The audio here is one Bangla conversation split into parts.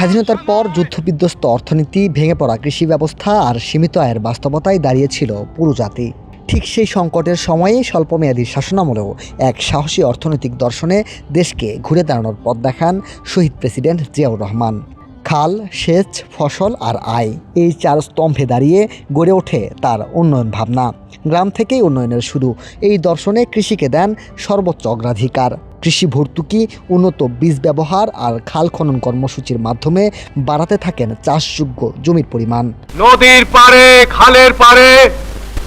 স্বাধীনতার পর যুদ্ধবিধ্বস্ত অর্থনীতি, ভেঙে পড়া কৃষি ব্যবস্থা আর সীমিত আয়ের বাস্তবতায় দাঁড়িয়েছিল পুরো জাতি। ঠিক সেই সংকটের সময়ে স্বল্পমেয়াদী শাসনামলেও এক সাহসী অর্থনৈতিক দর্শনে দেশকে ঘুরে দাঁড়ানোর পথ দেখান শহীদ প্রেসিডেন্ট জিয়াউর রহমান। খাল, সেচ, ফসল আর আয়, এই চার স্তম্ভে দাঁড়িয়ে গড়ে ওঠে তার উন্নয়ন ভাবনা। গ্রাম থেকেই উন্নয়নের শুরু। এই দর্শনে কৃষিকে দেন সর্বোচ্চ অগ্রাধিকার। কৃষি ভর্তুকি, উন্নত বীজ ব্যবহার আর খাল খনন কর্মসূচির মাধ্যমে বাড়াতে থাকেন চাষযোগ্য জমির পরিমাণ। নদীর পাড়ে, খালের পাড়ে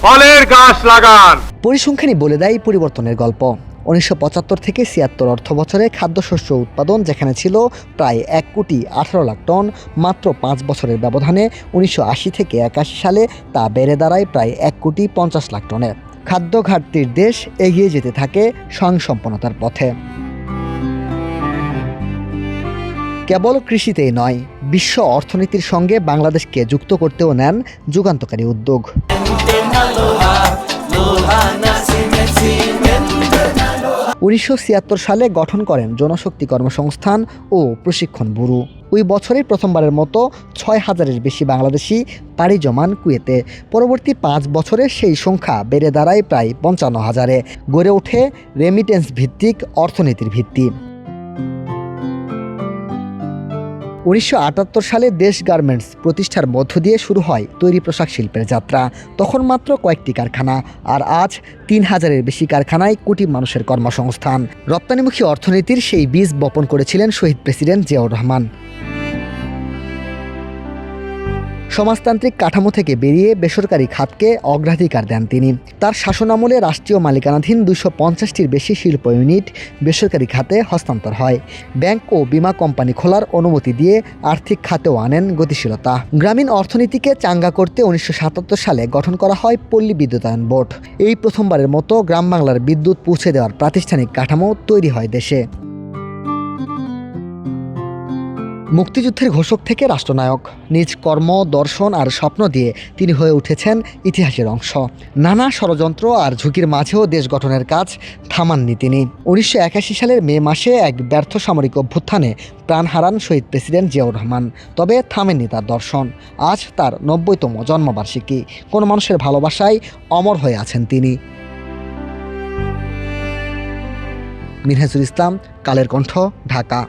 ফলের গাছ লাগান। পরিসংখ্যানই বলে দেয় পরিবর্তনের গল্প। 1975 থেকে 76 অর্থ বছরে খাদ্যশস্য উৎপাদন যেখানে ছিল প্রায় 1,18,00,000 টন, মাত্র 5 বছরের ব্যবধানে 1980 থেকে 81 সালে তা বেড়ে দাঁড়ায় প্রায় 1,50,00,000 টনে। খাদ্য ঘাটতির দেশ এগিয়ে যেতে থাকে স্বয়ংসম্পন্নতার পথে। কেবল কৃষিতেই নয়, বিশ্ব অর্থনীতির সঙ্গে বাংলাদেশকে যুক্ত করতেও নেন যুগান্তকারী উদ্যোগ। 1976 সালে গঠন করেন জনশক্তি কর্মসংস্থান ও প্রশিক্ষণ ব্যুরো। ওই বছরে প্রথমবারের মতো 6,000-এর বেশি বাংলাদেশি পাড়ি জমান কুয়েতে। পরবর্তী 5 বছরে সেই সংখ্যা বেড়ে দাঁড়ায় প্রায় 55,000-এ। গড়ে ওঠে রেমিটেন্স ভিত্তিক অর্থনীতির ভিত্তি। 1978 সালে দেশ গার্মেন্টস প্রতিষ্ঠার মধ্য দিয়ে শুরু হয় তৈরি পোশাক শিল্পের যাত্রা। তখন মাত্র কয়েকটি কারখানা, আর আজ 3,000-এর বেশি কারখানায় কোটি মানুষের কর্মসংস্থান। রপ্তানিমুখী অর্থনীতির সেই বীজ বপন করেছিলেন শহীদ প্রেসিডেন্ট জিয়াউর রহমান। সমাজতান্ত্রিক কাঠামো থেকে বেরিয়ে বেসরকারি খাতকে অগ্রাধিকার দেন তিনি। তার শাসনামলে রাষ্ট্রীয় মালিকানাধীন 250-টির বেশি শিল্প ইউনিট বেসরকারি খাতে হস্তান্তর হয়। ব্যাংক ও বীমা কোম্পানি খোলার অনুমতি দিয়ে আর্থিক খাতেও আনেন গতিশীলতা। গ্রামীণ অর্থনীতিকে চাঙ্গা করতে 1977 সালে গঠন করা হয় পল্লী বিদ্যুতায়ন বোর্ড। এই প্রথমবারের মতো গ্রাম বাংলার বিদ্যুৎ পৌঁছে দেওয়ার প্রাতিষ্ঠানিক কাঠামো তৈরি হয় দেশে। মুক্তিযুদ্ধের ঘোষক থেকে রাষ্ট্রনায়ক, নিজ কর্ম, দর্শন আর স্বপ্ন দিয়ে তিনি হয়ে উঠেছেন ইতিহাসের অংশ। নানা ষড়যন্ত্র আর ঝুঁকির মাঝেও দেশ গঠনের কাজ থামাননি তিনি। 1981 সালের মে মাসে এক ব্যর্থ সামরিক অভ্যুত্থানে প্রাণ হারান শহীদ প্রেসিডেন্ট জিয়াউর রহমান। তবে থামেননি তার দর্শন। আজ তার 90তম জন্মবার্ষিকী। কোন মানুষের ভালোবাসায় অমর হয়ে আছেন তিনি। মিনহাজুল ইসলাম, কালের কণ্ঠ, ঢাকা।